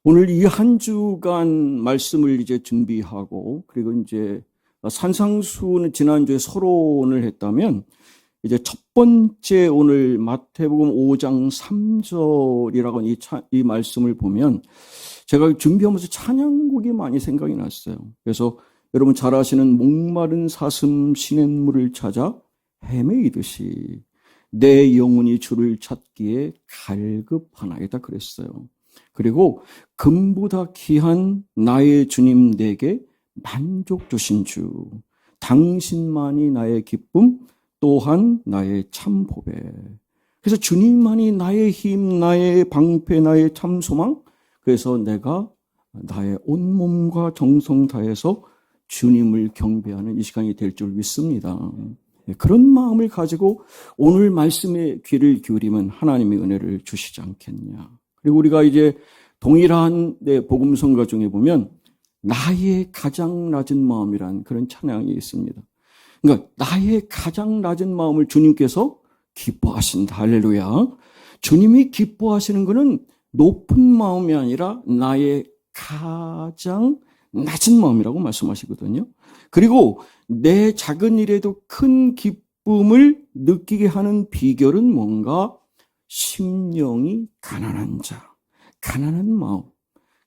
오늘 이 한 주간 말씀을 이제 준비하고, 그리고 이제 산상수는 지난주에 서론을 했다면, 이제 첫 번째 오늘 마태복음 5장 3절이라고 이 말씀을 보면 제가 준비하면서 찬양곡이 많이 생각이 났어요. 그래서 여러분 잘 아시는 목마른 사슴 시냇물을 찾아 헤매이듯이 내 영혼이 주를 찾기에 갈급하나이다 그랬어요. 그리고 금보다 귀한 나의 주님 내게 만족 주신 주, 당신만이 나의 기쁨, 또한 나의 참 보배. 그래서 주님만이 나의 힘, 나의 방패, 나의 참 소망. 그래서 내가 나의 온몸과 정성 다해서 주님을 경배하는 이 시간이 될 줄 믿습니다. 그런 마음을 가지고 오늘 말씀에 귀를 기울이면 하나님의 은혜를 주시지 않겠냐. 그리고 우리가 이제 동일한 복음성가 중에 보면 나의 가장 낮은 마음이란 그런 찬양이 있습니다. 그러니까 나의 가장 낮은 마음을 주님께서 기뻐하신다. 할렐루야. 주님이 기뻐하시는 것은 높은 마음이 아니라 나의 가장 낮은 마음이라고 말씀하시거든요. 그리고 내 작은 일에도 큰 기쁨을 느끼게 하는 비결은 뭔가? 심령이 가난한 자, 가난한 마음.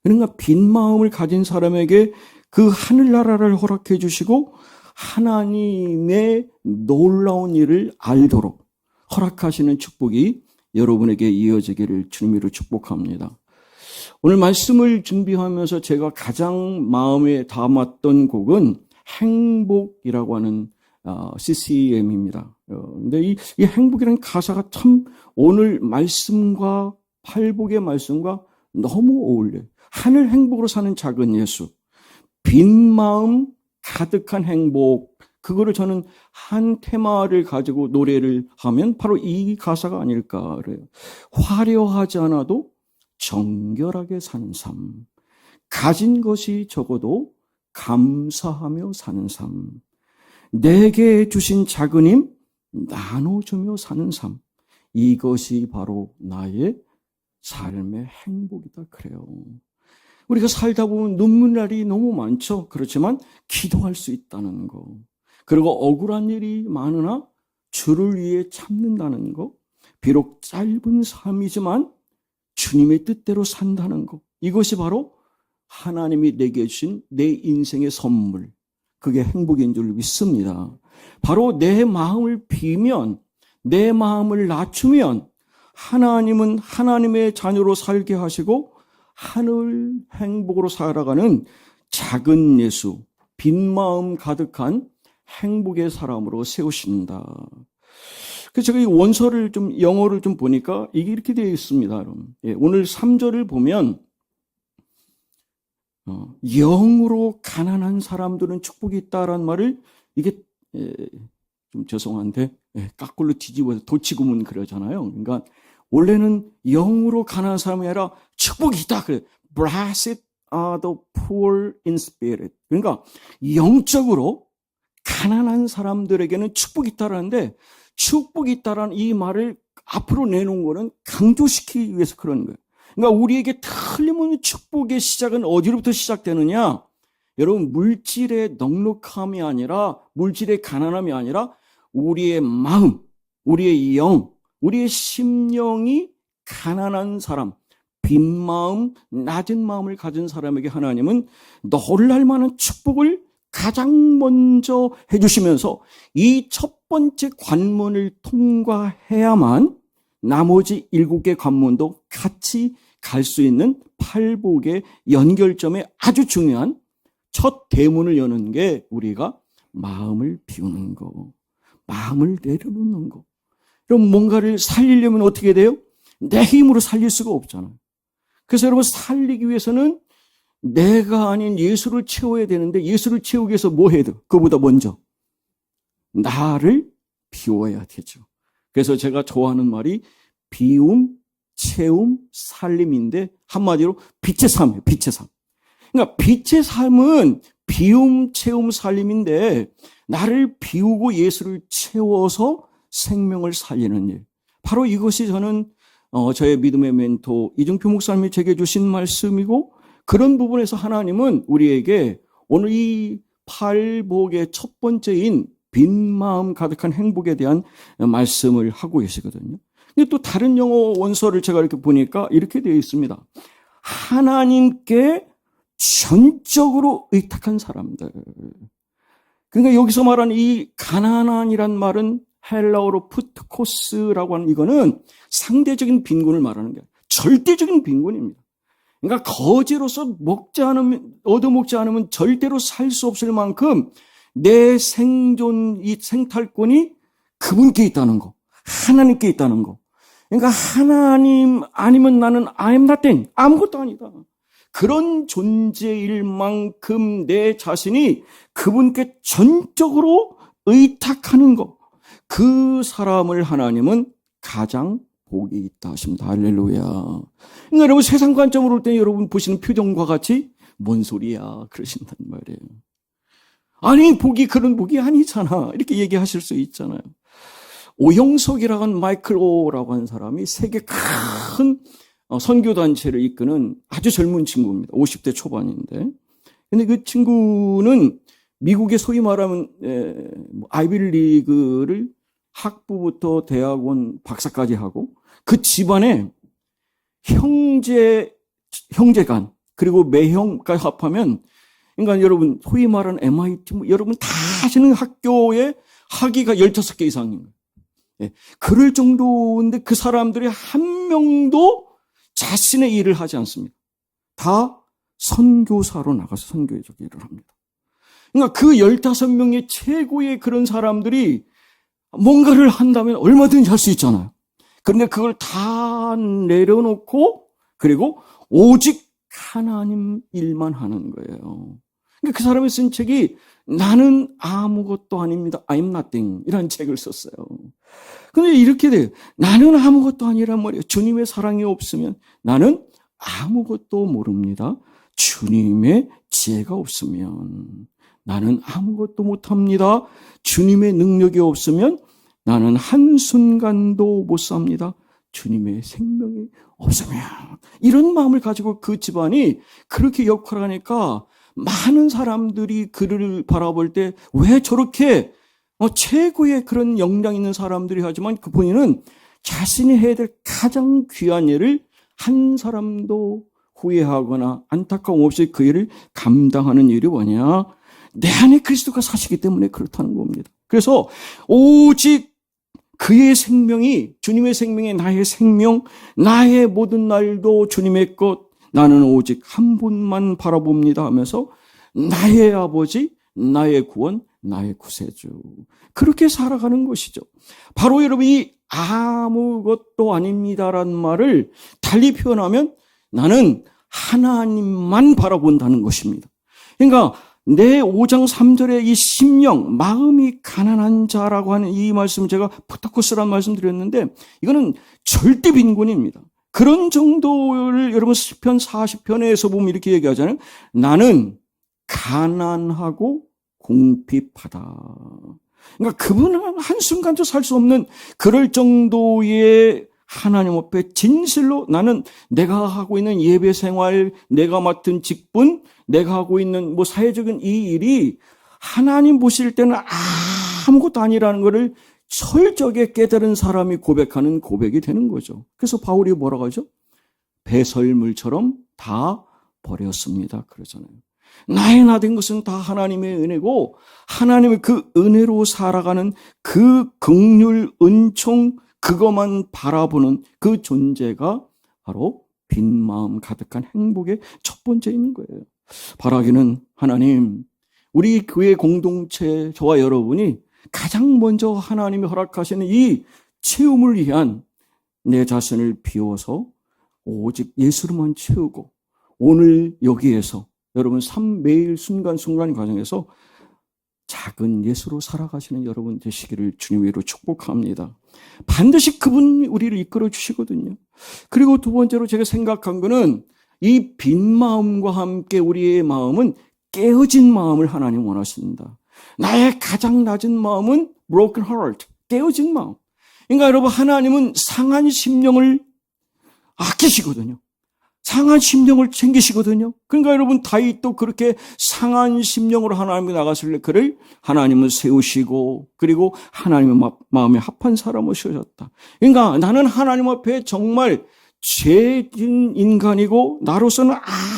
그러니까 빈 마음을 가진 사람에게 그 하늘나라를 허락해 주시고 하나님의 놀라운 일을 알도록 허락하시는 축복이 여러분에게 이어지기를 주님으로 축복합니다. 오늘 말씀을 준비하면서 제가 가장 마음에 담았던 곡은 행복이라고 하는 CCM입니다. 근데 이 행복이라는 가사가 참 오늘 말씀과 팔복의 말씀과 너무 어울려요. 하늘 행복으로 사는 작은 예수, 빈 마음 가득한 행복, 그거를 저는 한 테마를 가지고 노래를 하면 바로 이 가사가 아닐까 그래요. 화려하지 않아도 정결하게 사는 삶, 가진 것이 적어도 감사하며 사는 삶, 내게 주신 작은 힘 나눠주며 사는 삶, 이것이 바로 나의 삶의 행복이다 그래요. 우리가 살다 보면 눈물날이 너무 많죠. 그렇지만 기도할 수 있다는 거, 그리고 억울한 일이 많으나 주를 위해 참는다는 거, 비록 짧은 삶이지만 주님의 뜻대로 산다는 거, 이것이 바로 하나님이 내게 주신 내 인생의 선물, 그게 행복인 줄 믿습니다. 바로 내 마음을 비면, 내 마음을 낮추면 하나님은 하나님의 자녀로 살게 하시고 하늘 행복으로 살아가는 작은 예수, 빈 마음 가득한 행복의 사람으로 세우신다. 그래서 제가 이 원서를 좀 영어를 좀 보니까 이게 이렇게 되어 있습니다. 여러분. 오늘 3절을 보면 영으로 가난한 사람들은 축복이 있다라는 말을 이게 좀 죄송한데 까꿀로 뒤집어서 도치구문 그러잖아요. 그러니까 원래는 영으로 가난한 사람이 아니라 축복이 있다 그래. Blessed are the poor in spirit. 그러니까 영적으로 가난한 사람들에게는 축복이 있다라는데, 축복이 있다라는 이 말을 앞으로 내놓은 거는 강조시키기 위해서 그런 거예요. 그러니까 우리에게 틀림없는 축복의 시작은 어디로부터 시작되느냐? 여러분, 물질의 넉넉함이 아니라, 물질의 가난함이 아니라 우리의 마음, 우리의 영, 우리의 심령이 가난한 사람, 빈 마음, 낮은 마음을 가진 사람에게 하나님은 놀랄 만한 축복을 가장 먼저 해주시면서 이 첫 번째 관문을 통과해야만 나머지 7개 관문도 같이 갈 수 있는 팔복의 연결점에 아주 중요한 첫 대문을 여는 게 우리가 마음을 비우는 거, 마음을 내려놓는 거. 그럼 뭔가를 살리려면 어떻게 돼요? 내 힘으로 살릴 수가 없잖아요. 그래서 여러분, 살리기 위해서는 내가 아닌 예수를 채워야 되는데, 예수를 채우기 위해서 뭐 해야 돼요? 그보다 먼저 나를 비워야 되죠. 그래서 제가 좋아하는 말이 비움, 채움, 살림인데 한마디로 빛의 삶이에요. 빛의 삶. 그러니까 빛의 삶은 비움, 채움, 살림인데 나를 비우고 예수를 채워서 생명을 살리는 일. 바로 이것이 저는 저의 믿음의 멘토 이중표 목사님이 제게 주신 말씀이고, 그런 부분에서 하나님은 우리에게 오늘 이 팔복의 첫 번째인 빈 마음 가득한 행복에 대한 말씀을 하고 계시거든요. 근데 또 다른 영어 원서를 제가 이렇게 보니까 이렇게 되어 있습니다. 하나님께 전적으로 의탁한 사람들. 그러니까 여기서 말하는 이 가난한이란 말은 헬라어로 푸트코스라고 하는, 이거는 상대적인 빈곤을 말하는 게 아니라 절대적인 빈곤입니다. 그러니까 거지로서 얻어먹지 않으면 절대로 살 수 없을 만큼 내 생존, 이 생탈권이 그분께 있다는 거, 하나님께 있다는 거. 그러니까 하나님 아니면 나는 I'm nothing, 아무것도 아니다. 그런 존재일 만큼 내 자신이 그분께 전적으로 의탁하는 것, 그 사람을 하나님은 가장 복이 있다 하십니다. 할렐루야. 그러니까 여러분, 세상 관점으로 볼 때 여러분 보시는 표정과 같이 뭔 소리야 그러신단 말이에요. 아니, 복이 그런 복이 아니잖아, 이렇게 얘기하실 수 있잖아요. 오형석이라고 하는 마이클 오라고 하는 사람이 세계 큰 선교단체를 이끄는 아주 젊은 친구입니다. 50대 초반인데. 근데 그 친구는 미국의 소위 말하면 아이비리그를 학부부터 대학원 박사까지 하고, 그 집안에 형제간 그리고 매형까지 합하면, 그러니까 여러분 소위 말하는 MIT 여러분 다 하시는 학교의 학위가 15개 이상인 거예요. 예, 그럴 정도인데 그 사람들이 한 명도 자신의 일을 하지 않습니다. 다 선교사로 나가서 선교적 일을 합니다. 그러니까 그 15명의 최고의 그런 사람들이 뭔가를 한다면 얼마든지 할 수 있잖아요. 그런데 그걸 다 내려놓고 그리고 오직 하나님 일만 하는 거예요. 그러니까 그 사람이 쓴 책이 나는 아무것도 아닙니다, I'm nothing 이라는 책을 썼어요. 근데 이렇게 돼요. 나는 아무것도 아니란 말이에요. 주님의 사랑이 없으면 나는 아무것도 모릅니다. 주님의 지혜가 없으면 나는 아무것도 못합니다. 주님의 능력이 없으면 나는 한순간도 못 삽니다. 주님의 생명이 없으면. 이런 마음을 가지고 그 집안이 그렇게 역할을 하니까 많은 사람들이 그를 바라볼 때 왜 저렇게 최고의 그런 역량 있는 사람들이 하지만 그 본인은 자신이 해야 될 가장 귀한 일을 한 사람도 후회하거나 안타까움 없이 그 일을 감당하는 일이 뭐냐? 내 안에 그리스도가 사시기 때문에 그렇다는 겁니다. 그래서 오직 그의 생명이, 주님의 생명이 나의 생명, 나의 모든 날도 주님의 것, 나는 오직 한 분만 바라봅니다 하면서 나의 아버지, 나의 구원, 나의 구세주, 그렇게 살아가는 것이죠. 바로 여러분 이 아무것도 아닙니다라는 말을 달리 표현하면 나는 하나님만 바라본다는 것입니다. 그러니까 내 5장 3절에 이 심령, 마음이 가난한 자라고 하는 이 말씀, 제가 푸타코스라는 말씀 드렸는데 이거는 절대 빈곤입니다. 그런 정도를 여러분 시편 40편에서 보면 이렇게 얘기하잖아요. 나는 가난하고 궁핍하다. 그러니까 그분은 한순간도 살 수 없는 그럴 정도의 하나님 앞에 진실로 나는 내가 하고 있는 예배 생활, 내가 맡은 직분, 내가 하고 있는 사회적인 이 일이 하나님 보실 때는 아무것도 아니라는 것을 철저하게 깨달은 사람이 고백하는 고백이 되는 거죠. 그래서 바울이 뭐라고 하죠? 배설물처럼 다 버렸습니다 그러잖아요. 나의 나 된 것은 다 하나님의 은혜고 하나님의 그 은혜로 살아가는 그 긍휼, 은총, 그것만 바라보는 그 존재가 바로 빈 마음 가득한 행복의 첫 번째인 거예요. 바라기는 하나님, 우리 교회 공동체, 저와 여러분이 가장 먼저 하나님이 허락하시는 이 체험을 위한 내 자신을 비워서 오직 예수로만 채우고 오늘 여기에서 여러분 매일 순간순간 과정에서 작은 예수로 살아가시는 여러분 되시기를 주님으로 축복합니다. 반드시 그분 우리를 이끌어 주시거든요. 그리고 두 번째로 제가 생각한 거는 이 빈 마음과 함께 우리의 마음은 깨어진 마음을 하나님 원하십니다. 나의 가장 낮은 마음은 broken heart, 깨어진 마음. 그러니까 여러분 하나님은 상한 심령을 아끼시거든요. 상한 심령을 챙기시거든요. 그러니까 여러분 다윗도 그렇게 상한 심령으로 하나님께 나갔을 때 그를 하나님은 세우시고 그리고 하나님의 마음에 합한 사람을 세우셨다. 그러니까 나는 하나님 앞에 정말 죄진 인간이고 나로서는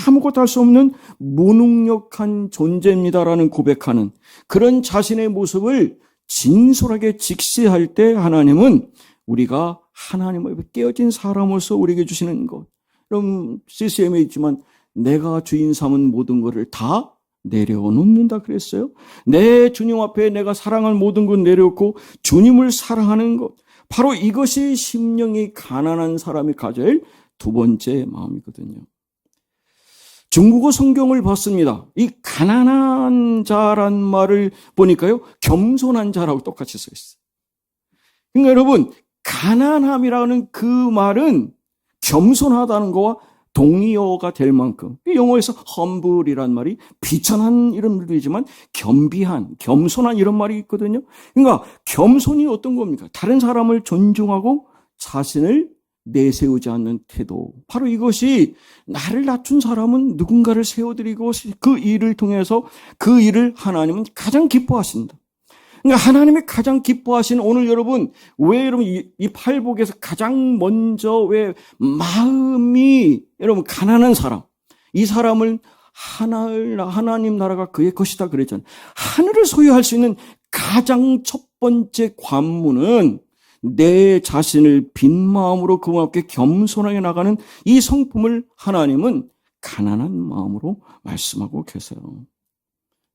아무것도 할 수 없는 무능력한 존재입니다라는 고백하는 그런 자신의 모습을 진솔하게 직시할 때 하나님은 우리가 하나님 앞에 깨어진 사람으로서 우리에게 주시는 것. 그럼 CCM에 있지만 내가 주인 삼은 모든 것을 다 내려놓는다 그랬어요. 내 주님 앞에 내가 사랑할 모든 것 내려놓고 주님을 사랑하는 것. 바로 이것이 심령이 가난한 사람이 가져야 할 두 번째 마음이거든요. 중국어 성경을 봤습니다. 이 가난한 자란 말을 보니까요. 겸손한 자라고 똑같이 써 있어요. 그러니까 여러분 가난함이라는 그 말은 겸손하다는 거와 동의어가 될 만큼 영어에서 humble이란 말이 비천한 이런 말이지만 겸비한, 겸손한 이런 말이 있거든요. 그러니까 겸손이 어떤 겁니까? 다른 사람을 존중하고 자신을 내세우지 않는 태도. 바로 이것이 나를 낮춘 사람은 누군가를 세워드리고 그 일을 통해서 그 일을 하나님은 가장 기뻐하신다. 그러니까 하나님이 가장 기뻐하시는 오늘 여러분 왜 여러분 이 팔복에서 가장 먼저 왜 마음이 여러분 가난한 사람 이 사람을 하나님 나라가 그의 것이다 그랬잖아요. 하늘을 소유할 수 있는 가장 첫 번째 관문은 내 자신을 빈 마음으로 그분 앞에 겸손하게 나가는 이 성품을 하나님은 가난한 마음으로 말씀하고 계세요.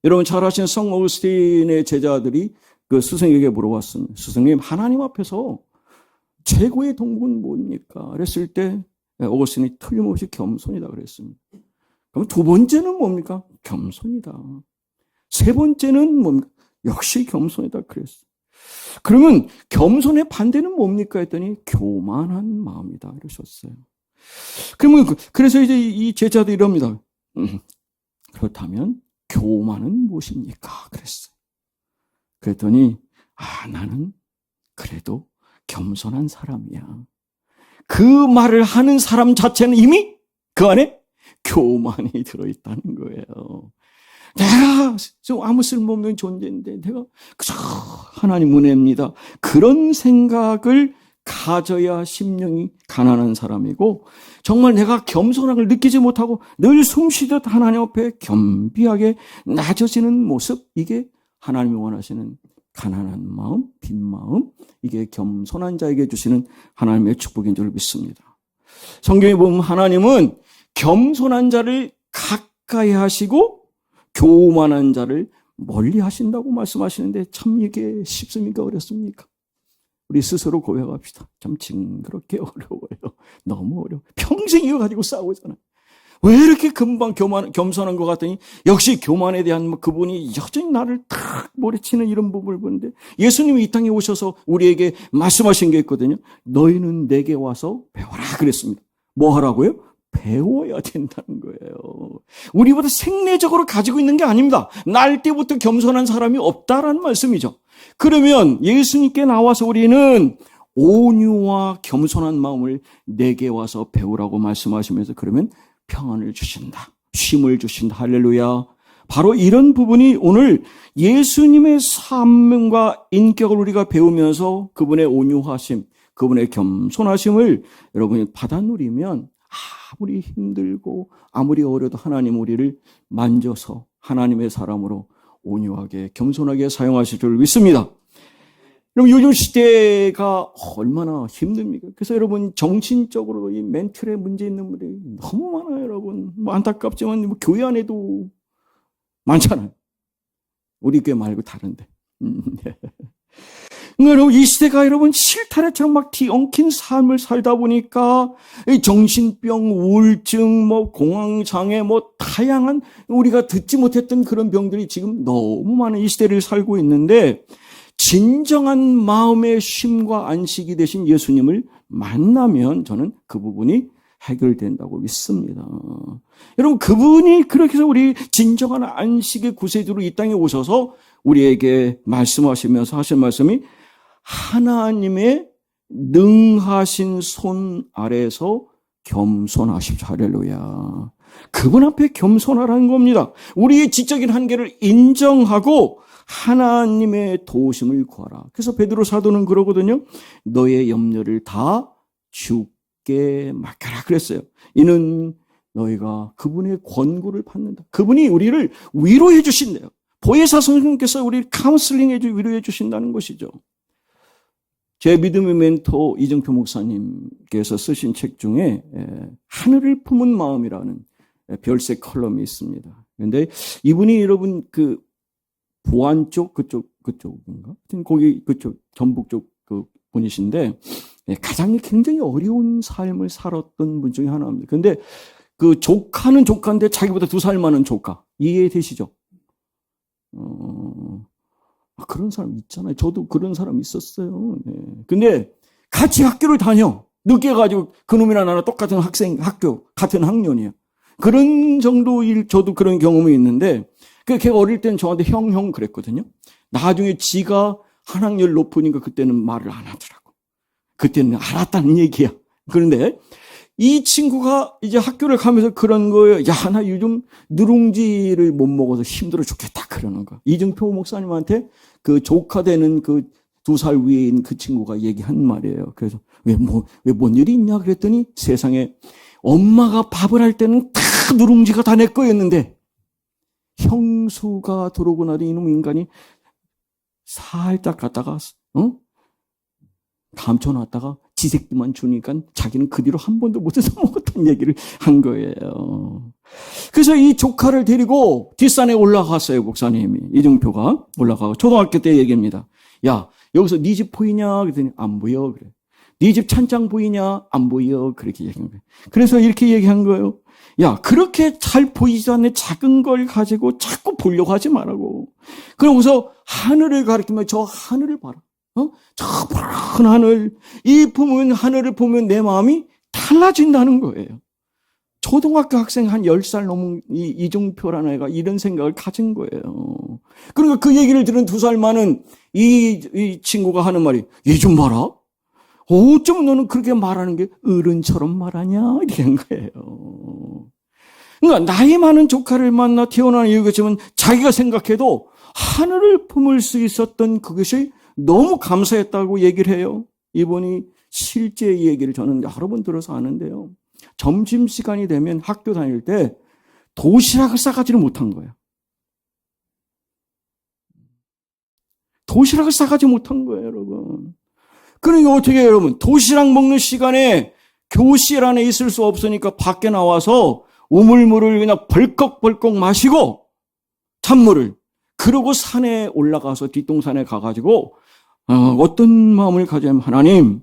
여러분 잘 아시는 성 어거스틴의 제자들이 그 스승에게 물어봤습니다. 스승님, 하나님 앞에서 최고의 동분 뭡니까? 그랬을 때 어거스틴이 틀림없이 겸손이다 그랬습니다. 그럼 두 번째는 뭡니까? 겸손이다. 세 번째는 뭡니까? 역시 겸손이다 그랬어요. 그러면 겸손의 반대는 뭡니까? 했더니 교만한 마음이다 이러셨어요. 그러면 그래서 이제 이 제자들이 이럽니다. 그렇다면 교만은 무엇입니까? 그랬어요. 그랬더니 나는 그래도 겸손한 사람이야. 그 말을 하는 사람 자체는 이미 그 안에 교만이 들어있다는 거예요. 내가 좀 아무 쓸모없는 존재인데 내가 그저 하나님 은혜입니다. 그런 생각을 가져야 심령이 가난한 사람이고 정말 내가 겸손함을 느끼지 못하고 늘 숨쉬듯 하나님 앞에 겸비하게 낮아지는 모습 이게 하나님이 원하시는 가난한 마음, 빈 마음 이게 겸손한 자에게 주시는 하나님의 축복인 줄 믿습니다. 성경에 보면 하나님은 겸손한 자를 가까이 하시고 교만한 자를 멀리 하신다고 말씀하시는데 참 이게 쉽습니까? 어렵습니까? 우리 스스로 고백합시다. 참 징그럽게 어려워요. 너무 어려워. 평생 이거 가지고 싸우잖아요. 왜 이렇게 금방 겸손한 것 같더니 역시 교만에 대한 그분이 여전히 나를 탁 몰아치는 이런 부분을 보는데 예수님이 이 땅에 오셔서 우리에게 말씀하신 게 있거든요. 너희는 내게 와서 배워라 그랬습니다. 뭐 하라고요? 배워야 된다는 거예요. 우리보다 생리적으로 가지고 있는 게 아닙니다. 날 때부터 겸손한 사람이 없다라는 말씀이죠. 그러면 예수님께 나와서 우리는 온유와 겸손한 마음을 내게 와서 배우라고 말씀하시면서 그러면 평안을 주신다. 쉼을 주신다. 할렐루야. 바로 이런 부분이 오늘 예수님의 삶과 인격을 우리가 배우면서 그분의 온유하심, 그분의 겸손하심을 여러분이 받아 누리면 아무리 힘들고 아무리 어려도 하나님 우리를 만져서 하나님의 사람으로 온유하게 겸손하게 사용하실 줄 믿습니다. 그럼 요즘 시대가 얼마나 힘듭니까? 그래서 여러분 정신적으로 이 멘틀에 문제 있는 분들이 너무 많아요, 여러분. 뭐 안타깝지만 교회 안에도 많잖아요. 우리 교회 말고 다른데. 여러분 이 시대가 여러분 실타래처럼 막 뒤엉킨 삶을 살다 보니까 정신병, 우울증, 뭐 공황장애, 뭐 다양한 우리가 듣지 못했던 그런 병들이 지금 너무 많은 이 시대를 살고 있는데 진정한 마음의 쉼과 안식이 되신 예수님을 만나면 저는 그 부분이 해결된다고 믿습니다. 여러분 그분이 그렇게 해서 우리 진정한 안식의 구세주로 이 땅에 오셔서 우리에게 말씀하시면서 하신 말씀이 하나님의 능하신 손 아래에서 겸손하십시오. 할렐루야. 그분 앞에 겸손하라는 겁니다. 우리의 지적인 한계를 인정하고 하나님의 도우심을 구하라. 그래서 베드로 사도는 그러거든요. 너의 염려를 다 주께 맡겨라 그랬어요. 이는 너희가 그분의 권고를 받는다. 그분이 우리를 위로해 주신대요. 보혜사 선생님께서 우리를 카운슬링해 주고 위로해 주신다는 것이죠. 제 믿음의 멘토 이정표 목사님께서 쓰신 책 중에 하늘을 품은 마음이라는 별세 컬럼이 있습니다. 그런데 이분이 여러분 그 보안 쪽 그쪽인가? 거기 그쪽 전북 쪽 그 분이신데 가장 굉장히 어려운 삶을 살았던 분 중에 하나입니다. 그런데 그 조카는 조카인데 자기보다 2살 많은 조카. 이해되시죠? 그런 사람 있잖아요. 저도 그런 사람 있었어요. 네. 근데 같이 학교를 다녀. 늦게 가지고 그놈이나 나랑 똑같은 학교, 같은 학년이야. 그런 정도일 저도 그런 경험이 있는데, 걔가 어릴 때는 저한테 형 그랬거든요. 나중에 지가 한 학년 높으니까 그때는 말을 안 하더라고. 그때는 알았다는 얘기야. 그런데 이 친구가 이제 학교를 가면서 그런 거예요. 야, 나 요즘 누룽지를 못 먹어서 힘들어 죽겠다. 그러는 거. 이정표 목사님한테 그 조카 되는 그 2살 위에인 그 친구가 얘기한 말이에요. 그래서 왜 뭔 일이 있냐 그랬더니 세상에 엄마가 밥을 할 때는 다 누룽지가 다 내 거였는데 형수가 들어오고 나서 이놈 인간이 살짝 갔다가 감춰놨다가 지새끼만 주니까 자기는 그 뒤로 한 번도 못해서 먹었다는 얘기를 한 거예요. 그래서 이 조카를 데리고 뒷산에 올라갔어요. 목사님이 이정표가 올라가고 초등학교 때 얘기입니다. 야, 여기서 네 집 보이냐 그랬더니 안 보여 그래. 네 집 찬장 보이냐 안 보여 그렇게 얘기한 거예요. 그래서 이렇게 얘기한 거예요. 야, 그렇게 잘 보이지 않는 작은 걸 가지고 자꾸 보려고 하지 말라고. 그러고서 하늘을 가리키면 저 하늘을 봐라. 저 푸른 하늘, 이 품은 하늘을 보면 내 마음이 달라진다는 거예요. 초등학교 학생 한 10살 넘은 이종표라는 애가 이런 생각을 가진 거예요. 그러니까 그 얘기를 들은 2살 많은 이 친구가 하는 말이, 얘 좀 봐라. 어쩜 너는 그렇게 말하는 게 어른처럼 말하냐? 이렇게 한 거예요. 그러니까 나이 많은 조카를 만나 태어난 이유겠지만 자기가 생각해도 하늘을 품을 수 있었던 그것이 너무 감사했다고 얘기를 해요. 이분이 실제 얘기를 저는 여러 번 들어서 아는데요. 점심시간이 되면 학교 다닐 때 도시락을 싸가지를 못한 거예요. 도시락을 싸가지 못한 거예요, 여러분. 그러니까 어떻게 해요, 여러분? 도시락 먹는 시간에 교실 안에 있을 수 없으니까 밖에 나와서 우물물을 그냥 벌컥벌컥 마시고 찬물을 그러고 산에 올라가서 뒷동산에 가가지고 어떤 마음을 가지면 하나님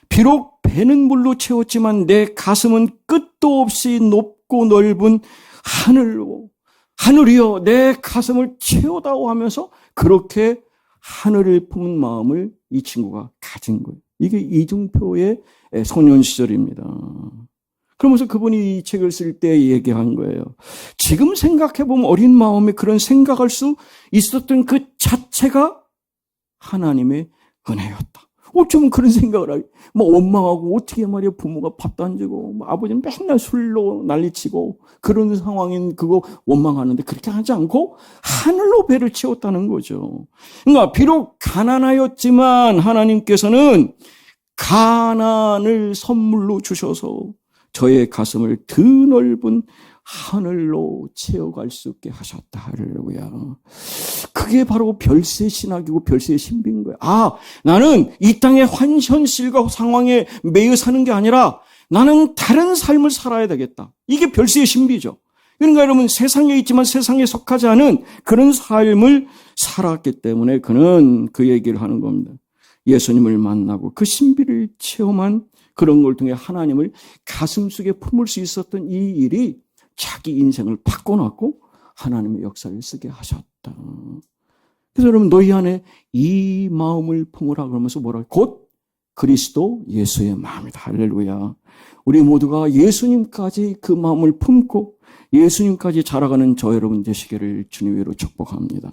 비록 배는 물로 채웠지만 내 가슴은 끝도 없이 높고 넓은 하늘이여 내 가슴을 채우다오 하면서 그렇게 하늘을 품은 마음을 이 친구가 가진 거예요. 이게 이중표의 소년 시절입니다. 그러면서 그분이 이 책을 쓸 때 얘기한 거예요. 지금 생각해보면 어린 마음에 그런 생각할 수 있었던 그 자체가 하나님의 은혜였다. 어쩌면 그런 생각을 하게. 원망하고 어떻게 말이야 부모가 밥도 안 주고 아버지는 맨날 술로 난리치고 그런 상황인 그거 원망하는데 그렇게 하지 않고 하늘로 배를 채웠다는 거죠. 그러니까 비록 가난하였지만 하나님께서는 가난을 선물로 주셔서 저의 가슴을 더 넓은 하늘로 채워갈 수 있게 하셨다. 할렐루야. 그게 바로 별세 신학이고 별세의 신비인 거예요. 나는 이 땅의 현실과 상황에 매여 사는 게 아니라 나는 다른 삶을 살아야 되겠다. 이게 별세의 신비죠. 그러니까 여러분 세상에 있지만 세상에 속하지 않은 그런 삶을 살았기 때문에 그는 그 얘기를 하는 겁니다. 예수님을 만나고 그 신비를 체험한 그런 걸 통해 하나님을 가슴속에 품을 수 있었던 이 일이 자기 인생을 바꿔놨고 하나님의 역사를 쓰게 하셨다. 그래서 여러분 너희 안에 이 마음을 품으라 그러면서 뭐라 곧 그리스도 예수의 마음이다. 할렐루야. 우리 모두가 예수님까지 그 마음을 품고 예수님까지 자라가는 저 여러분 되시기를 주님으로 축복합니다.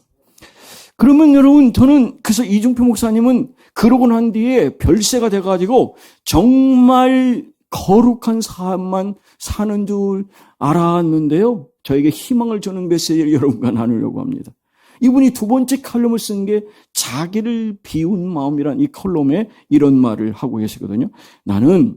그러면 여러분 저는 그래서 이중표 목사님은 그러고 난 뒤에 별세가 돼가지고 정말 거룩한 삶만 사는 줄 알았는데요. 저에게 희망을 주는 메시지를 여러분과 나누려고 합니다. 이분이 두 번째 칼럼을 쓴 게 자기를 비운 마음이란 이 칼럼에 이런 말을 하고 계시거든요. 나는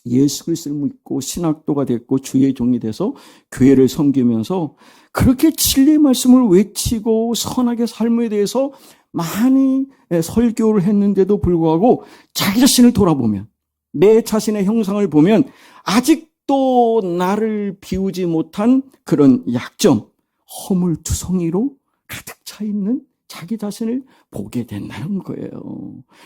예수 그리스도를 믿고 신학도가 됐고 주의 종이 돼서 교회를 섬기면서 그렇게 진리의 말씀을 외치고 선하게 삶에 대해서 많이 설교를 했는데도 불구하고 자기 자신을 돌아보면, 내 자신의 형상을 보면 아직도 나를 비우지 못한 그런 약점, 허물투성이로 가득 차 있는 자기 자신을 보게 된다는 거예요.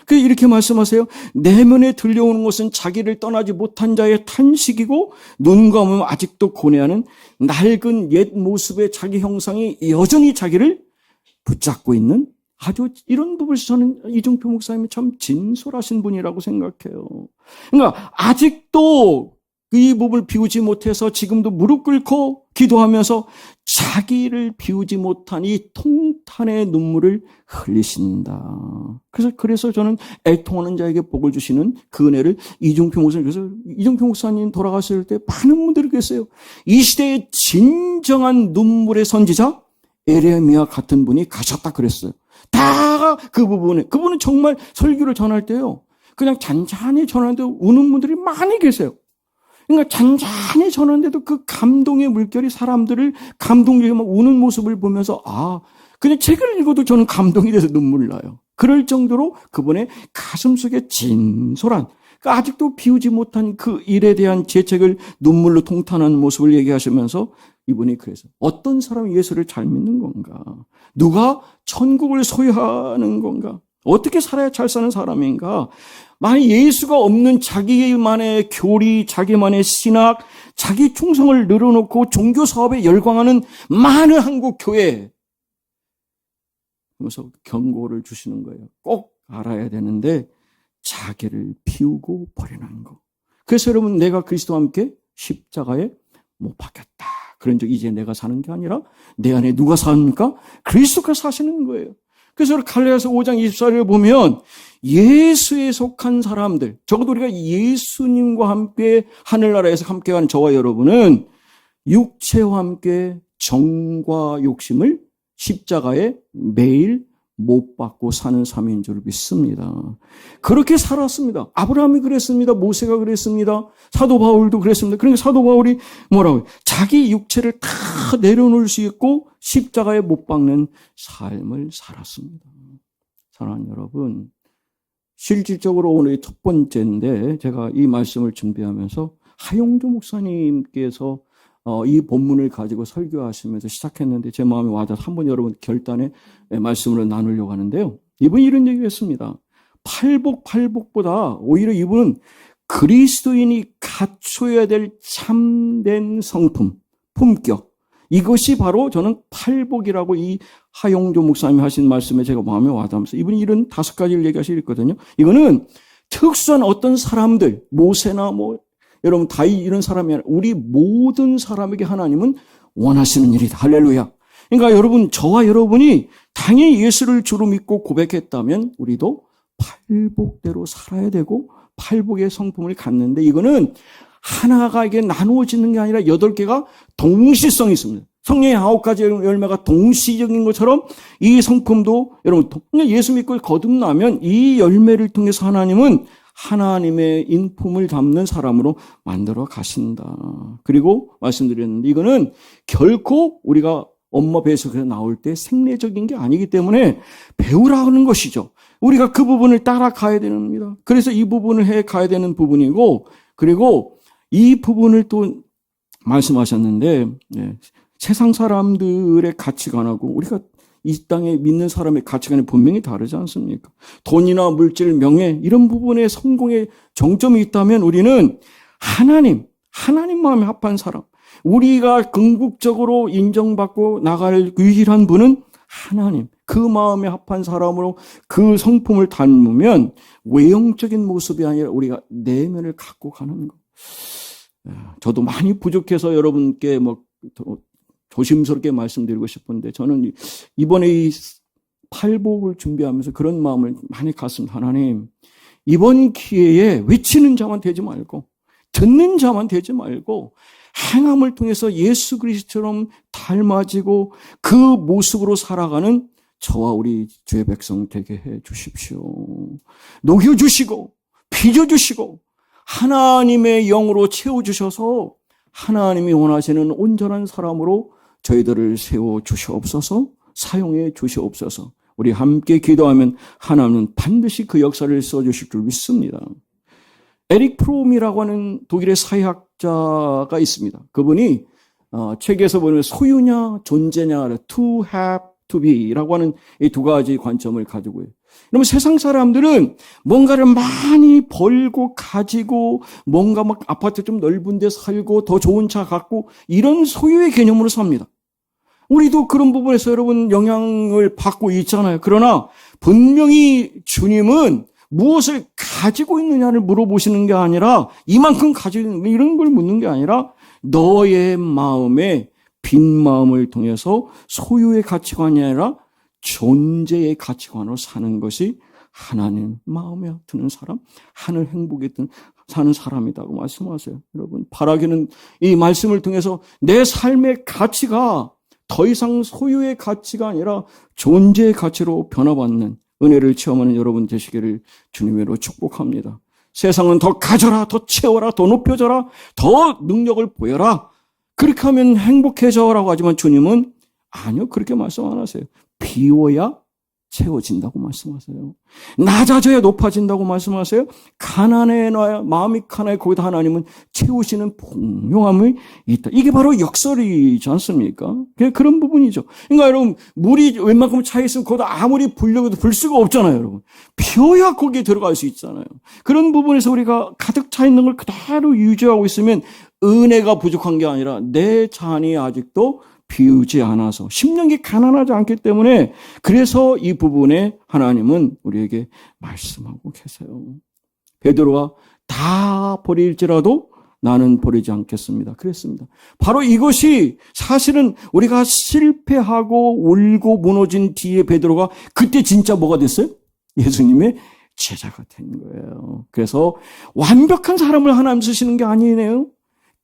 그래서 이렇게 말씀하세요. 내면에 들려오는 것은 자기를 떠나지 못한 자의 탄식이고 눈 감으면 아직도 고뇌하는 낡은 옛 모습의 자기 형상이 여전히 자기를 붙잡고 있는, 아주 이런 부분에서 저는 이종표 목사님이 참 진솔하신 분이라고 생각해요. 그러니까 아직도 이 부분을 비우지 못해서 지금도 무릎 꿇고 기도하면서 자기를 비우지 못한 이 통탄의 눈물을 흘리신다. 그래서 저는 애통하는 자에게 복을 주시는 그 은혜를 이종표 목사님, 그래서 이종표 목사님 돌아가실 때 많은 분들이 그랬어요. 이 시대의 진정한 눈물의 선지자 에레미야 같은 분이 가셨다 그랬어요. 다 그분은 정말 설교를 전할 때요, 그냥 잔잔히 전하는데 우는 분들이 많이 계세요. 그러니까 잔잔히 전하는데도 그 감동의 물결이 사람들을 감동적이게 막 우는 모습을 보면서 그냥 책을 읽어도 저는 감동이 돼서 눈물 나요. 그럴 정도로 그분의 가슴속에 진솔한, 그러니까 아직도 비우지 못한 그 일에 대한 죄책을 눈물로 통탄하는 모습을 얘기하시면서 이분이 그래서 어떤 사람이 예수를 잘 믿는 건가? 누가 천국을 소유하는 건가? 어떻게 살아야 잘 사는 사람인가? 만약 예수가 없는 자기만의 교리, 자기만의 신학, 자기 충성을 늘어놓고 종교 사업에 열광하는 많은 한국 교회, 그래서 경고를 주시는 거예요. 꼭 알아야 되는데 자기를 비우고 버리는 거. 그래서 여러분, 내가 그리스도와 함께 십자가에 못 박혔다. 그런 적 이제 내가 사는 게 아니라 내 안에 누가 사십니까? 그리스도가 사시는 거예요. 그래서 갈라디아서 5장 24절을 보면 예수에 속한 사람들, 적어도 우리가 예수님과 함께 하늘나라에서 함께한 저와 여러분은 육체와 함께 정과 욕심을 십자가에 매일 못 받고 사는 삶인 줄 믿습니다. 그렇게 살았습니다. 아브라함이 그랬습니다. 모세가 그랬습니다. 사도 바울도 그랬습니다. 그러니까 사도 바울이 뭐라고요? 자기 육체를 다 내려놓을 수 있고 십자가에 못 박는 삶을 살았습니다. 사랑하는 여러분, 실질적으로 오늘 첫 번째인데 제가 이 말씀을 준비하면서 하용조 목사님께서 이 본문을 가지고 설교하시면서 시작했는데 제 마음에 와닿아서 한번 여러분 결단의 말씀으로 나누려고 하는데요. 이분이 이런 얘기를 했습니다. 팔복보다 오히려 이분은 그리스도인이 갖춰야 될 참된 성품, 품격, 이것이 바로 저는 팔복이라고 이 하용조 목사님이 하신 말씀에 제가 마음에 와닿으면서 이분이 이런 5가지를 얘기하시거든요. 이거는 특수한 어떤 사람들, 모세나 여러분 다윗 이런 사람이 아니라 우리 모든 사람에게 하나님은 원하시는 일이다. 할렐루야. 그러니까 여러분, 저와 여러분이 당연히 예수를 주로 믿고 고백했다면 우리도 팔복대로 살아야 되고 팔복의 성품을 갖는데, 이거는 하나가 이게 나누어지는 게 아니라 8개가 동시성이 있습니다. 성령의 9가지 열매가 동시적인 것처럼 이 성품도 여러분 예수 믿고 거듭나면 이 열매를 통해서 하나님은 하나님의 인품을 담는 사람으로 만들어 가신다. 그리고 말씀드렸는데 이거는 결코 우리가 엄마 배에서 나올 때 생리적인 게 아니기 때문에 배우라는 것이죠. 우리가 그 부분을 따라가야 됩니다. 그래서 이 부분을 해 가야 되는 부분이고, 그리고 이 부분을 또 말씀하셨는데 세상 사람들의 가치관하고 우리가 이 땅에 믿는 사람의 가치관이 분명히 다르지 않습니까? 돈이나 물질, 명예 이런 부분에 성공의 정점이 있다면 우리는 하나님 마음에 합한 사람, 우리가 궁극적으로 인정받고 나갈 유일한 분은 하나님, 그 마음에 합한 사람으로 그 성품을 닮으면 외형적인 모습이 아니라 우리가 내면을 갖고 가는 것. 저도 많이 부족해서 여러분께 조심스럽게 말씀드리고 싶은데 저는 이번에 이 팔복을 준비하면서 그런 마음을 많이 갖습니다. 하나님, 이번 기회에 외치는 자만 되지 말고 듣는 자만 되지 말고 행함을 통해서 예수 그리스도처럼 닮아지고 그 모습으로 살아가는 저와 우리 주의 백성 되게 해 주십시오. 녹여주시고 빚어주시고 하나님의 영으로 채워주셔서 하나님이 원하시는 온전한 사람으로 저희들을 세워주시옵소서, 사용해 주시옵소서. 우리 함께 기도하면 하나님은 반드시 그 역사를 써주실 줄 믿습니다. 에릭 프롬이라고 하는 독일의 사회학자가 있습니다. 그분이 책에서 보면 소유냐 존재냐 to have to be라고 하는 이 두 가지 관점을 가지고 해요. 그러면 세상 사람들은 뭔가를 많이 벌고 가지고 뭔가 막 아파트 좀 넓은 데 살고 더 좋은 차 갖고 이런 소유의 개념으로 삽니다. 우리도 그런 부분에서 여러분 영향을 받고 있잖아요. 그러나 분명히 주님은 무엇을 가지고 있느냐를 물어보시는 게 아니라 이만큼 가지고 있는 이런 걸 묻는 게 아니라 너의 마음에 빈 마음을 통해서 소유의 가치관이 아니라 존재의 가치관으로 사는 것이 하나님 마음에 드는 사람, 하늘 행복에 사는 사람이라고 말씀하세요. 여러분, 바라기는 이 말씀을 통해서 내 삶의 가치가 더 이상 소유의 가치가 아니라 존재의 가치로 변화받는 은혜를 체험하는 여러분 되시기를 주님으로 축복합니다. 세상은 더 가져라, 더 채워라, 더 높여져라, 더 능력을 보여라. 그렇게 하면 행복해져라고 하지만 주님은 아니요, 그렇게 말씀 안 하세요. 비워야 채워진다고 말씀하세요. 낮아져야 높아진다고 말씀하세요. 가난해놔야 마음이 가난해 거기다 하나님은 채우시는 풍요함이 있다. 이게 바로 역설이지 않습니까? 그런 부분이죠. 그러니까 여러분 물이 웬만큼 차 있으면 거기다 아무리 불려도 불 수가 없잖아요. 여러분 비워야 거기에 들어갈 수 있잖아요. 그런 부분에서 우리가 가득 차 있는 걸 그대로 유지하고 있으면 은혜가 부족한 게 아니라 내 잔이 아직도 비우지 않아서 심령이 가난하지 않기 때문에 그래서 이 부분에 하나님은 우리에게 말씀하고 계세요. 베드로가 다 버릴지라도 나는 버리지 않겠습니다. 그랬습니다. 바로 이것이 사실은 우리가 실패하고 울고 무너진 뒤에 베드로가 그때 진짜 뭐가 됐어요? 예수님의 제자가 된 거예요. 그래서 완벽한 사람을 하나님 쓰시는 게 아니네요.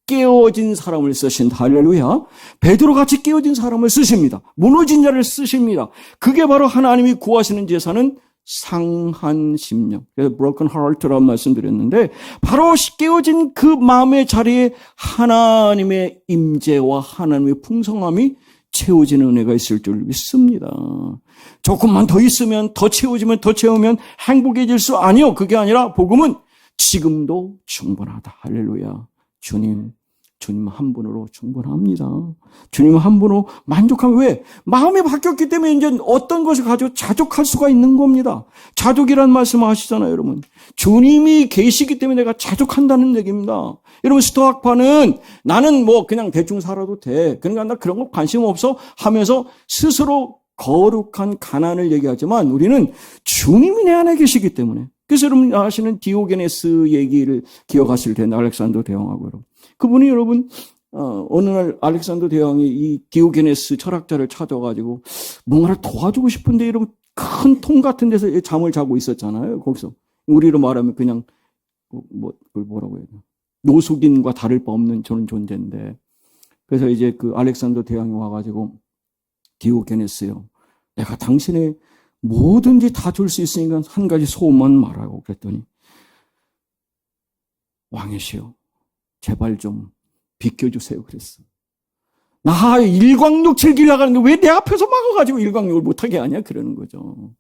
깨어진 사람을 쓰신다. 할렐루야. 베드로같이 깨어진 사람을 쓰십니다. 무너진 자를 쓰십니다. 그게 바로 하나님이 구하시는 제사는 상한 심령. 그래서 broken heart라고 말씀드렸는데 바로 깨어진 그 마음의 자리에 하나님의 임재와 하나님의 풍성함이 채워지는 은혜가 있을 줄 믿습니다. 조금만 더 있으면 더 채워지면 더 채우면 행복해질 수 아니요. 그게 아니라 복음은 지금도 충분하다. 할렐루야. 주님 한 분으로 충분합니다. 주님 한 분으로 만족하면 왜? 마음이 바뀌었기 때문에 이제 어떤 것을 가지고 자족할 수가 있는 겁니다. 자족이라는 말씀 아시잖아요, 여러분. 주님이 계시기 때문에 내가 자족한다는 얘기입니다. 여러분, 스토아파는 나는 뭐 그냥 대충 살아도 돼. 그러니까 나 그런 거 관심 없어 하면서 스스로 거룩한 가난을 얘기하지만 우리는 주님이 내 안에 계시기 때문에. 그래서 여러분 아시는 디오게네스 얘기를 기억하실 텐데 알렉산더 대왕하고 여러분. 그분이 여러분 어느 날 알렉산더 대왕이 이 디오게네스 철학자를 찾아가지고 뭔가를 도와주고 싶은데 이런 큰 통 같은 데서 잠을 자고 있었잖아요. 거기서 우리로 말하면 그냥 그걸 뭐라고 해야 되나 노숙인과 다를 바 없는 저런 존재인데 그래서 이제 그 알렉산더 대왕이 와가지고 디오게네스요. 내가 당신의 뭐든지 다 줄 수 있으니까 한 가지 소원만 말하고 그랬더니 왕이시여 제발 좀 비켜주세요 그랬어. 나 일광욕 즐기려고 하는데 왜 내 앞에서 막아가지고 일광욕을 못하게 하냐 그러는 거죠.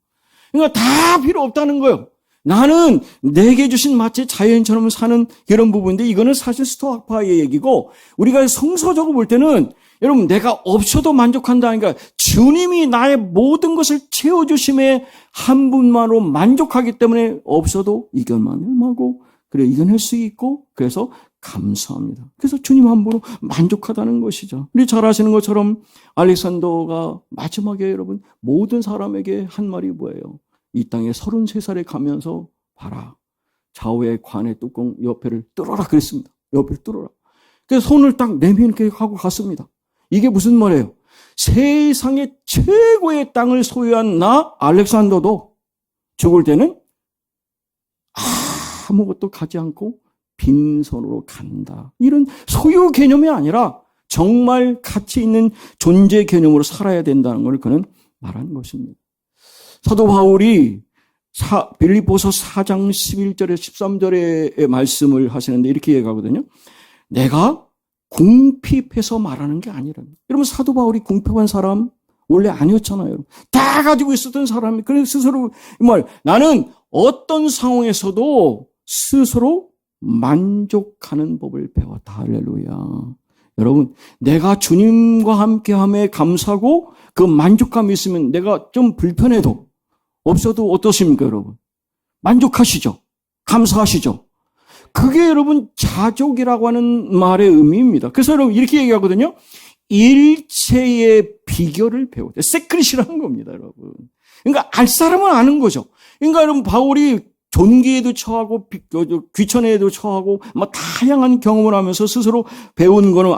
그러니까 다 필요 없다는 거예요. 나는 내게 주신 마치 자연처럼 사는 이런 부분인데 이거는 사실 스토아파의 얘기고 우리가 성서적으로 볼 때는 여러분 내가 없어도 만족한다니까 주님이 나의 모든 것을 채워주심에 한 분만으로 만족하기 때문에 없어도 이겨만하고 그래 이겨낼 수 있고 그래서 감사합니다. 그래서 주님 한 분으로 만족하다는 것이죠. 우리 잘 아시는 것처럼 알렉산더가 마지막에 여러분 모든 사람에게 한 말이 뭐예요? 이 땅에 33살에 가면서 봐라. 좌우의 관의 뚜껑 옆에를 뚫어라 그랬습니다. 옆에를 뚫어라. 그래서 손을 딱 내밀게 하고 갔습니다. 이게 무슨 말이에요? 세상의 최고의 땅을 소유한 나 알렉산더도 죽을 때는 아무것도 가지 않고 빈손으로 간다. 이런 소유 개념이 아니라 정말 가치 있는 존재 개념으로 살아야 된다는 걸 그는 말한 것입니다. 사도 바울이 빌립보서 4장 11절에 13절의 말씀을 하시는데 이렇게 얘기하거든요. 내가 궁핍해서 말하는 게 아니라. 여러분 사도 바울이 궁핍한 사람 원래 아니었잖아요. 다 가지고 있었던 사람이 그래서 스스로 나는 어떤 상황에서도 스스로 만족하는 법을 배웠다. 할렐루야. 여러분 내가 주님과 함께함에 감사하고 그 만족감이 있으면 내가 좀 불편해도 없어도 어떠십니까 여러분? 만족하시죠? 감사하시죠? 그게 여러분 자족이라고 하는 말의 의미입니다. 그래서 여러분 이렇게 얘기하거든요. 일체의 비결을 배우자. 세크릿이라는 겁니다, 여러분. 그러니까 알 사람은 아는 거죠. 그러니까 여러분 바울이 존귀에도 처하고 귀천에도 처하고 막 다양한 경험을 하면서 스스로 배운 거는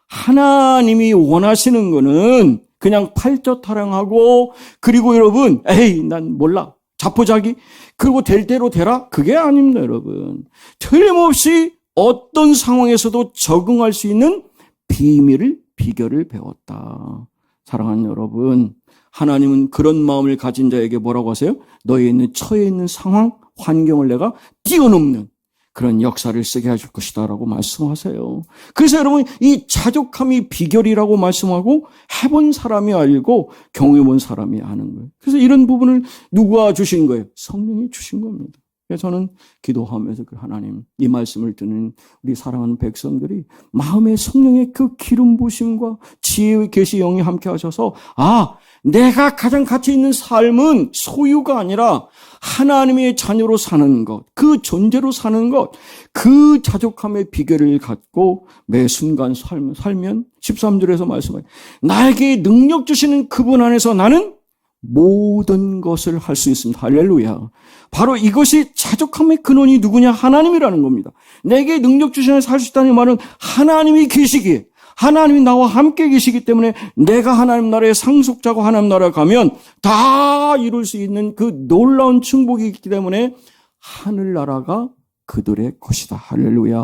하나님이 원하시는 거는 그냥 팔젓타령하고 그리고 여러분 에이 난 몰라 자포자기 그리고 될 대로 되라 그게 아닙니다 여러분. 틀림없이 어떤 상황에서도 적응할 수 있는 비결을 배웠다. 사랑하는 여러분, 하나님은 그런 마음을 가진 자에게 뭐라고 하세요? 너에 있는 처해 있는 상황, 환경을 내가 뛰어넘는 그런 역사를 쓰게 해줄 것이다 라고 말씀하세요. 그래서 여러분 이 자족함이 비결이라고 말씀하고 해본 사람이 알고 경험해본 사람이 아는 거예요. 그래서 이런 부분을 누가 주신 거예요? 성령이 주신 겁니다. 그래서 저는 기도하면서 그 하나님 이 말씀을 듣는 우리 사랑하는 백성들이 마음에 성령의 그 기름 부심과 지혜의 계시 영이 함께 하셔서 내가 가장 가치 있는 삶은 소유가 아니라 하나님의 자녀로 사는 것, 그 존재로 사는 것, 그 자족함의 비결을 갖고 매 순간 살면 13절에서 말씀하세요. 나에게 능력 주시는 그분 안에서 나는 모든 것을 할 수 있습니다. 할렐루야. 바로 이것이 자족함의 근원이 누구냐? 하나님이라는 겁니다. 내게 능력 주시는 살 수 있다는 말은 하나님이 계시기에 하나님이 나와 함께 계시기 때문에 내가 하나님 나라의 상속자고 하나님 나라에 가면 다 이룰 수 있는 그 놀라운 축복이 있기 때문에 하늘나라가 그들의 것이다. 할렐루야.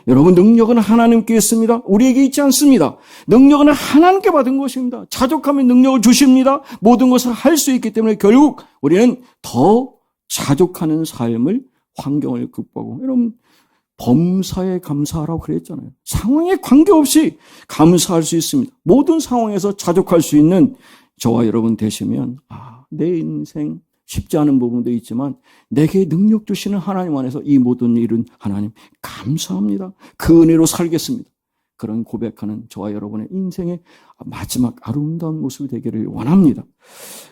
여러분 능력은 하나님께 있습니다. 우리에게 있지 않습니다. 능력은 하나님께 받은 것입니다. 자족하면 능력을 주십니다. 모든 것을 할 수 있기 때문에 결국 우리는 더 자족하는 삶을 환경을 극복하고 여러분 범사에 감사하라고 그랬잖아요. 상황에 관계없이 감사할 수 있습니다. 모든 상황에서 자족할 수 있는 저와 여러분 되시면 내 인생 쉽지 않은 부분도 있지만 내게 능력 주시는 하나님 안에서 이 모든 일은 하나님 감사합니다. 그 은혜로 살겠습니다. 그런 고백하는 저와 여러분의 인생의 마지막 아름다운 모습이 되기를 원합니다.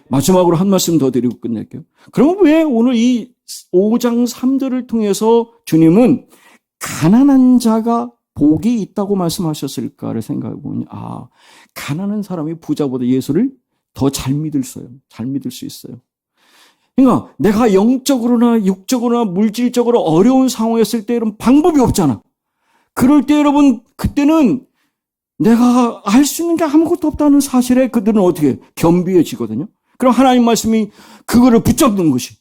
마지막으로 한 말씀 더 드리고 끝낼게요. 그럼 왜 오늘 이 5장 3절을 통해서 주님은 가난한 자가 복이 있다고 말씀하셨을까를 생각해 보니 가난한 사람이 부자보다 예수를 더 잘 믿을 수 있어요. 그러니까 내가 영적으로나 육적으로나 물질적으로 어려운 상황이었을 때 이런 방법이 없잖아. 그럴 때 여러분 그때는 내가 할 수 있는 게 아무것도 없다는 사실에 그들은 어떻게 겸비해지거든요. 그럼 하나님 말씀이 그거를 붙잡는 것이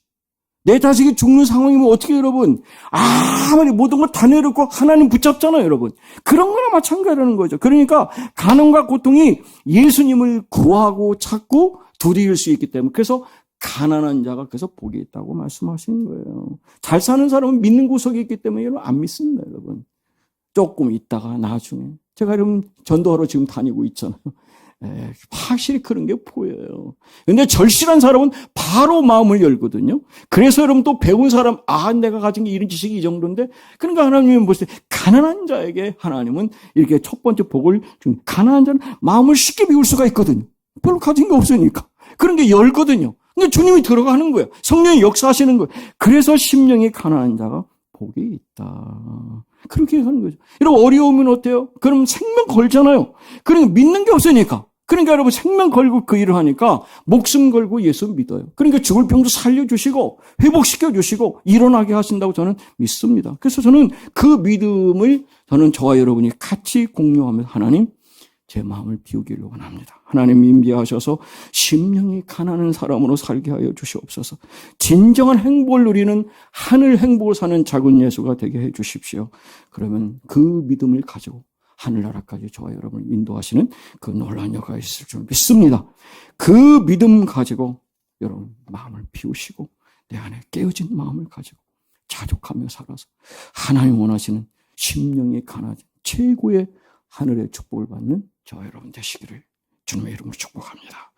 내 자식이 죽는 상황이면 어떻게 여러분 아무리 모든 걸 다 내놓고 하나님 붙잡잖아요 여러분. 그런 거나 마찬가지라는 거죠. 그러니까 가난과 고통이 예수님을 구하고 찾고 두려울 수 있기 때문에 그래서 가난한 자가 그래서 복이 있다고 말씀하신 거예요. 잘 사는 사람은 믿는 구석이 있기 때문에 여러분 안 믿습니다 여러분. 조금 있다가 나중에 제가 여러분 전도하러 지금 다니고 있잖아요. 확실히 그런 게 보여요. 근데 절실한 사람은 바로 마음을 열거든요. 그래서 여러분 또 배운 사람 내가 가진 게 이런 지식이 이 정도인데 그러니까 하나님은 보세요. 가난한 자에게 하나님은 이렇게 첫 번째 복을 준 가난한 자는 마음을 쉽게 비울 수가 있거든요. 별로 가진 게 없으니까. 그런 게 열거든요. 근데 주님이 들어가는 거예요. 성령이 역사하시는 거예요. 그래서 심령이 가난한 자가 복이 있다. 그렇게 하는 거죠. 여러분 어려우면 어때요? 그럼 생명 걸잖아요. 그러니까 믿는 게 없으니까. 그러니까 여러분 생명 걸고 그 일을 하니까 목숨 걸고 예수 믿어요. 그러니까 죽을 병도 살려주시고 회복시켜주시고 일어나게 하신다고 저는 믿습니다. 그래서 저는 그 믿음을 저는 저와 여러분이 같이 공유하면서 하나님 제 마음을 비우기를 원합니다. 하나님 임재하셔서 심령이 가난한 사람으로 살게 하여 주시옵소서. 진정한 행복을 누리는 하늘 행복을 사는 작은 예수가 되게 해 주십시오. 그러면 그 믿음을 가지고 하늘나라까지 저와 여러분을 인도하시는 그 놀라운 여가 있을 줄 믿습니다. 그 믿음 가지고 여러분 마음을 비우시고 내 안에 깨어진 마음을 가지고 자족하며 살아서 하나님 원하시는 심령이 가난한 최고의 하늘의 축복을 받는 저와 여러분 되시기를 주님의 이름으로 축복합니다.